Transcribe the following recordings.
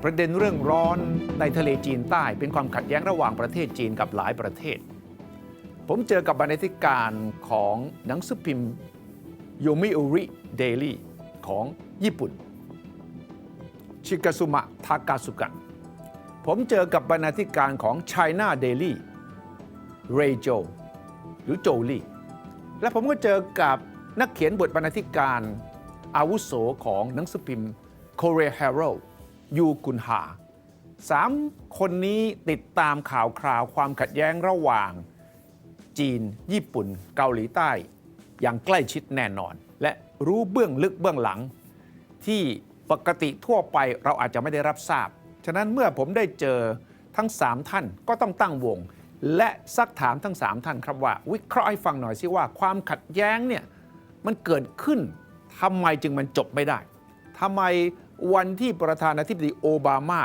ประเด็นเรื่องร้อนในทะเลจีนใต้เป็นความขัดแย้งระหว่างประเทศจีนกับหลายประเทศผมเจอกับบรรณาธิการของหนังสือพิมพ์โยมิอุริเดลี่ของญี่ปุ่นชิกาซุมะทากาสุกะผมเจอกับบรรณาธิการของ China Daily เรโจหรือโจลี่และผมก็เจอกับนักเขียนบทบรรณาธิการอาวุโสของหนังสือพิมพ์ Korea Herald ยูกุนฮา3 คนนี้ติดตามข่าวคราวความขัดแย้งระหว่างจีนญี่ปุ่นเกาหลีใต้อย่างใกล้ชิดแน่นอนและรู้เบื้องลึกเบื้องหลังที่ปกติทั่วไปเราอาจจะไม่ได้รับทราบฉะนั้นเมื่อผมได้เจอทั้ง3ท่านก็ต้องตั้งวงและซักถามทั้ง3ท่านครับว่าวิเคราะห์ให้ฟังหน่อยสิว่าความขัดแย้งเนี่ยมันเกิดขึ้นทำไมจึงมันจบไม่ได้ทำไมวันที่ประธานาธิบดีโอบามา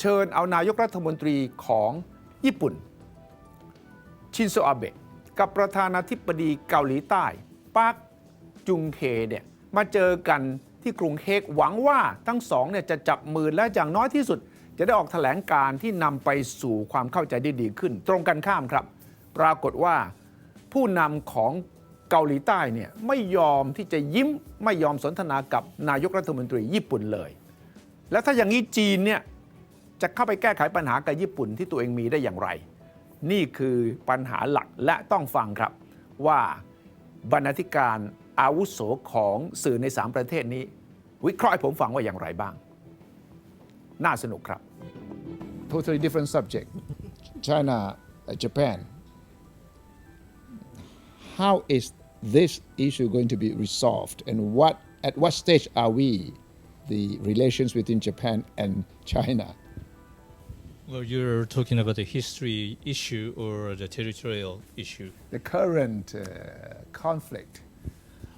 เชิญเอานายกรัฐมนตรีของญี่ปุ่นชินโซอาเบะกับประธานาธิบดีเกาหลีใต้ปาร์คจุงเคเนี่ยมาเจอกันที่กรุงเฮกหวังว่าทั้งสองเนี่ยจะจับมือและอย่างน้อยที่สุดจะได้ออกแถลงการที่นำไปสู่ความเข้าใจได้ดีขึ้นตรงกันข้ามครับปรากฏว่าผู้นำของเกาหลีใต้เนี่ยไม่ยอมที่จะยิ้มไม่ยอมสนทนากับนายกรัฐมนตรีญี่ปุ่นเลยแล้วถ้าอย่างนี้จีนเนี่ยจะเข้าไปแก้ไขปัญหากับญี่ปุ่นที่ตัวเองมีได้อย่างไรนี่คือปัญหาหลักและต้องฟังครับว่าบรรณาธิการอาวุโสของสื่อใน3ประเทศนี้วิเคราะห์ให้ผมฟังว่าอย่างไรบ้างน่าสนุกครับ Totally different subject China Japan how is this issue going to be resolved and at what stage are we the relations between Japan and China Well, you're talking about the history issue or the territorial issue? The current conflict.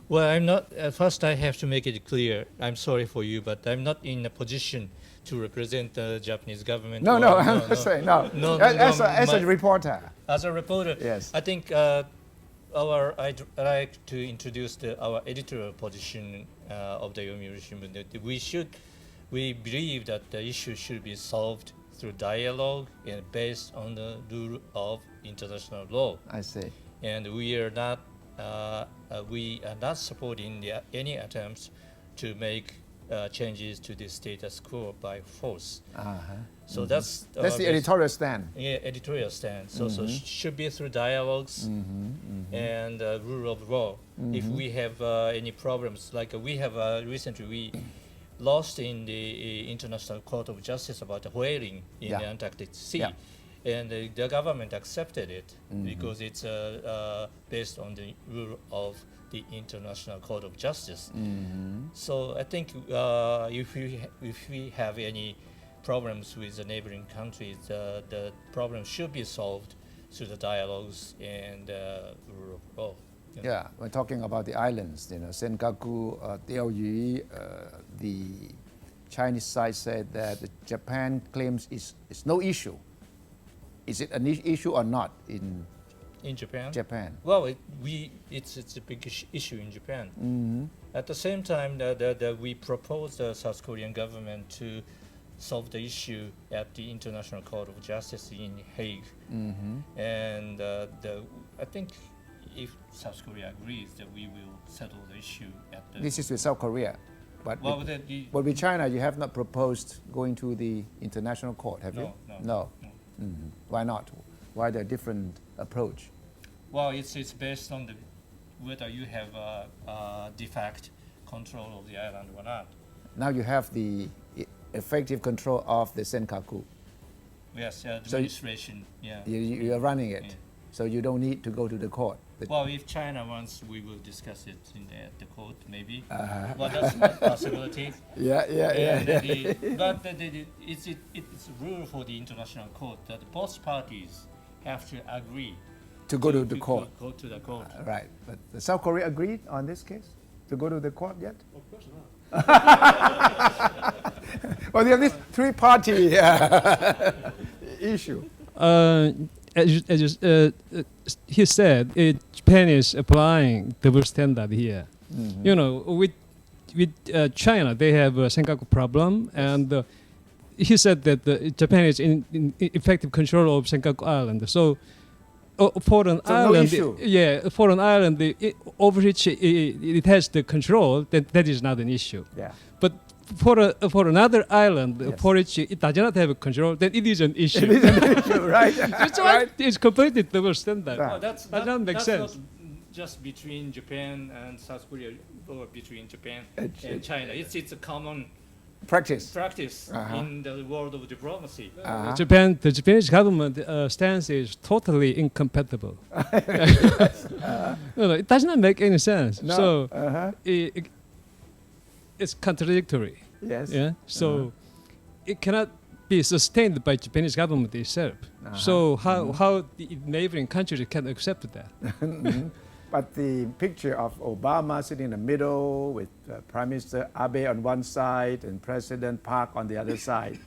Well, I'm not. First, I have to make it clear. I'm sorry for you, but I'm not in a position to represent the Japanese government. No, I'm saying no. As a reporter. As a reporter, yes. I think I'd like to introduce our editorial position of the Yomiuri Shimbun. That we believe that the issue should be solved through dialogue and based on the rule of international law. I see. And we are not supporting any attempts to make changes to the status quo by force. So that's the editorial stand. Yeah, editorial stand. So should be through dialogues and rule of law. If we have any problems, like we have recently we lost in the International Court of Justice about the whaling in the Antarctic Sea. And the government accepted it because it's based on the rule of the International Court of Justice. So I think if we have any problems with the neighboring countries, the problem should be solved through the dialogues and rule of law. Yeah, we're talking about the islands, Senkaku, Diaoyu. The Chinese side said that Japan claims it's no issue. Is it an issue or not in Japan? Japan. Well, it's a big issue in Japan. At the same time, we proposed the South Korean government to solve the issue at the International Court of Justice in Hague. And I think if South Korea agrees that we will settle the issue at the... This is with South Korea. But Well, with China, you have not proposed going to the international court, have you? No. Why not? Why the different approach? Well, it's based on whether you have de facto control of the island or not. Now you have the effective control of the Senkaku. Yes, the administration. Yeah. You are running it, Yeah. so you don't need to go to the court. Well, if China wants, we will discuss it at the court, maybe. Well, that's a possibility. Yeah. But it's a rule for the international court that both parties have to agree to go to the court. Go to the court. Right. But the South Korea agreed on this case to go to the court yet? Of course not. Well, you have this three-party issue. He said Japan is applying double standard here. With China, they have a Senkaku problem, and he said that Japan is in effective control of Senkaku Island. So for an So no island, issue. for an island over which it has the control, that is not an issue. Yeah. But for another island Yes. for which it does not have a control, then it is an issue. It is an issue, right? It's right. It's completely double standard. Right. Well, That doesn't make that's sense. not just between Japan and South Korea or between Japan It's- and China. It's a common Practice. practice Uh-huh. in the world of diplomacy. Uh-huh. The Japanese government stance is totally incompatible. No, it does not make any sense. No. So Uh-huh. it's contradictory. Yes. Yeah. So it cannot be sustained by Japanese government itself. So how the neighboring countries can accept that? But the picture of Obama sitting in the middle with Prime Minister Abe on one side and President Park on the other side.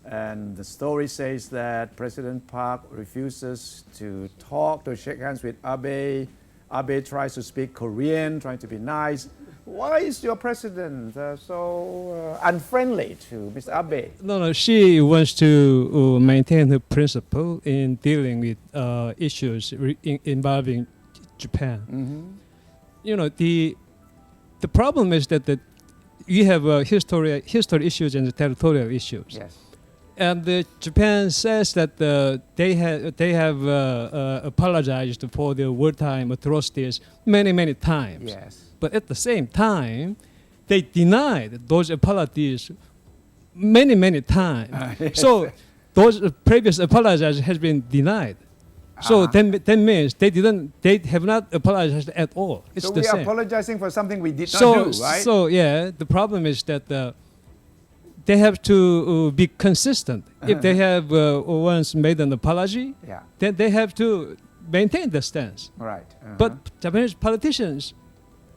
And the story says that President Park refuses to talk, to shake hands with Abe. Abe tries to speak Korean, trying to be nice. Why is your president so unfriendly to Mr. Abe? No, she wants to maintain her principle in dealing with issues involving Japan. You know, the problem is that you have history issues and territorial issues. Yes. And Japan says that they have apologized for the wartime atrocities many times. Yes. But at the same time, they denied those apologies many times. So those previous apologies has been denied. So that means they have not apologized at all. It's So the we are same. apologizing for something we did So not do, right? so yeah, the problem is that they have to be consistent. If they have once made an apology, yeah. then they have to maintain the stance. Right. But Japanese politicians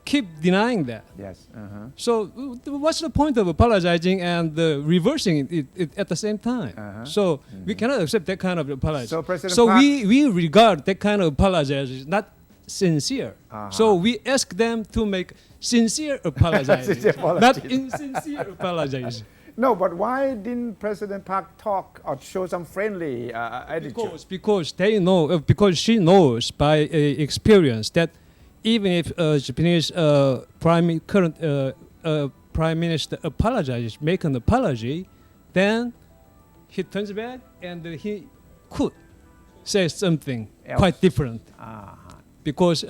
keep denying that. Yes. So what's the point of apologizing and reversing it at the same time? So we cannot accept that kind of apology. So President So Park- we regard that kind of apology as not sincere. So we ask them to make sincere apologies, Sincere not apologies. insincere apologies. No, but why didn't President Park talk or show some friendly attitude? Because they know, because she knows by experience that even if Japanese current prime minister apologizes, make an apology, then he turns back and he could say something Else. quite different. Because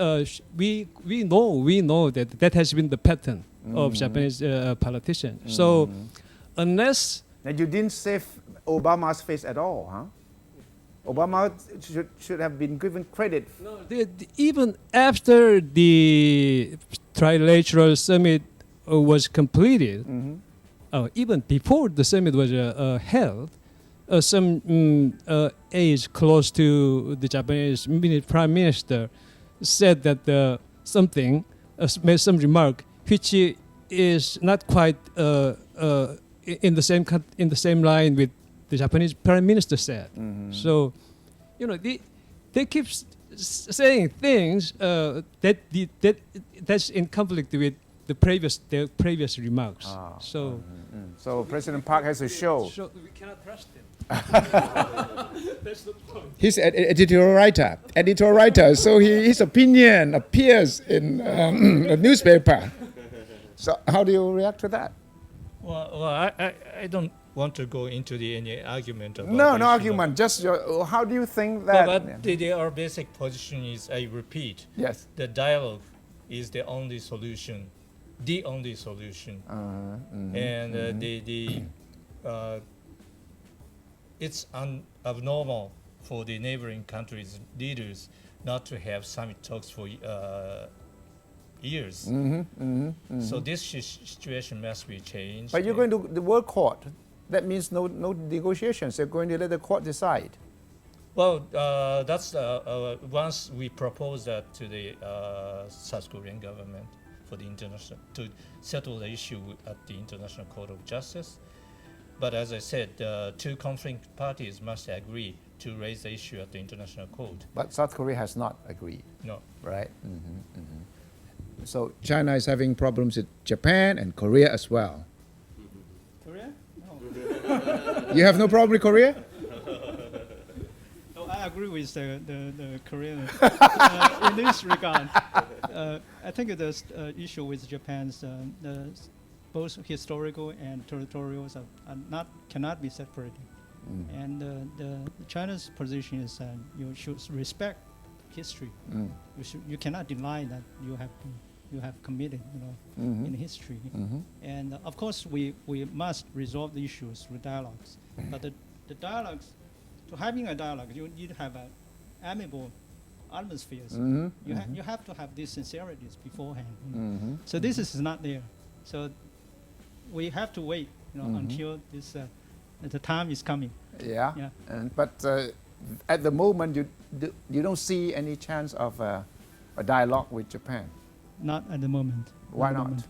we know that has been the pattern of Japanese politicians. So unless And you didn't save Obama's face at all, huh? Obama should have been given credit. no, even after the trilateral summit was completed, even before the summit was held, some aides close to the Japanese prime minister said that something, made some remark which is not quite in the same line with the Japanese prime minister said. So, you know, they keep saying things that's in conflict with their previous remarks. So So President Park has to show. we cannot trust him. That's the point. He's an editorial writer, so his opinion appears in a newspaper. So how do you react to that? Well, I don't want to go into any argument about No, this, no argument. Just how do you think that? But our basic position is, I repeat, Yes. the dialogue is the only solution, and it's abnormal for the neighboring countries' leaders not to have summit talks for years. So this situation must be changed. But you're going to the World Court. That means no negotiations. You're going to let the court decide. Well, that's once we propose that to the South Korean government for the international to settle the issue at the International Court of Justice. But as I said, two conflicting parties must agree to raise the issue at the International Court. But South Korea has not agreed, No. right? So China is having problems with Japan and Korea as well. Korea? Korea? No. You have no problem with Korea? No, I agree with the Korean in this regard. I think the issue with Japan's both historical and territorial cannot be separated. And the China's position is you should respect history. You cannot deny that you have committed, in history. And of course, we must resolve the issues through dialogues. But the dialogues, to having a dialogue, you need to have an amiable atmosphere. You have to have these sincerities beforehand. So this is not there. So we have to wait, until this the time is coming. Yeah. Yeah. But at the moment, you don't see any chance of a dialogue with Japan. Not at the moment. Why At the not? moment.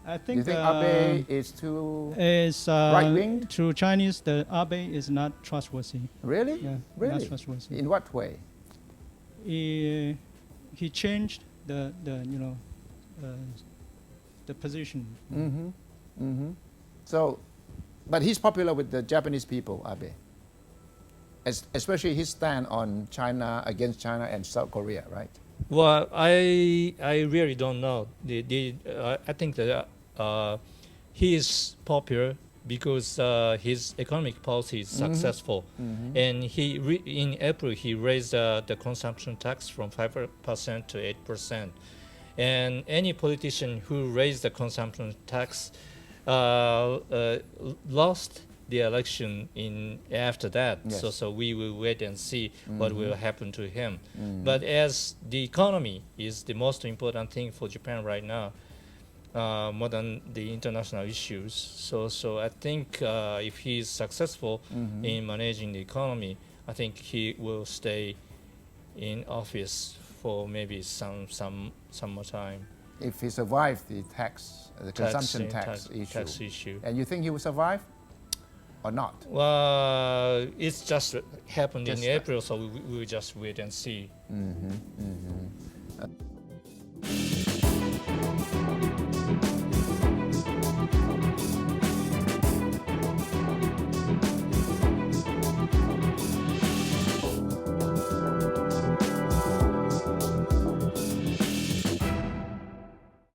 I Do think you think Abe is too is right-winged? to Chinese, the Abe is not trustworthy. Really? Yeah, Really? not trustworthy. In what way? He changed the position. So, but he's popular with the Japanese people, Abe. Especially his stand on China, against China and South Korea, right? Well, I really don't know. I think that he is popular because his economic policy is successful, and in April he raised the consumption tax from 5% to 8%, and any politician who raised the consumption tax lost the election after that. Yes. So we will wait and see what will happen to him. But as the economy is the most important thing for Japan right now, more than the international issues. So I think if he is successful in managing the economy, I think he will stay in office for maybe some more time. If he survived the consumption tax issue. And you think he will survive or not? Well, it's just happened Just in April, so we will just wait and see.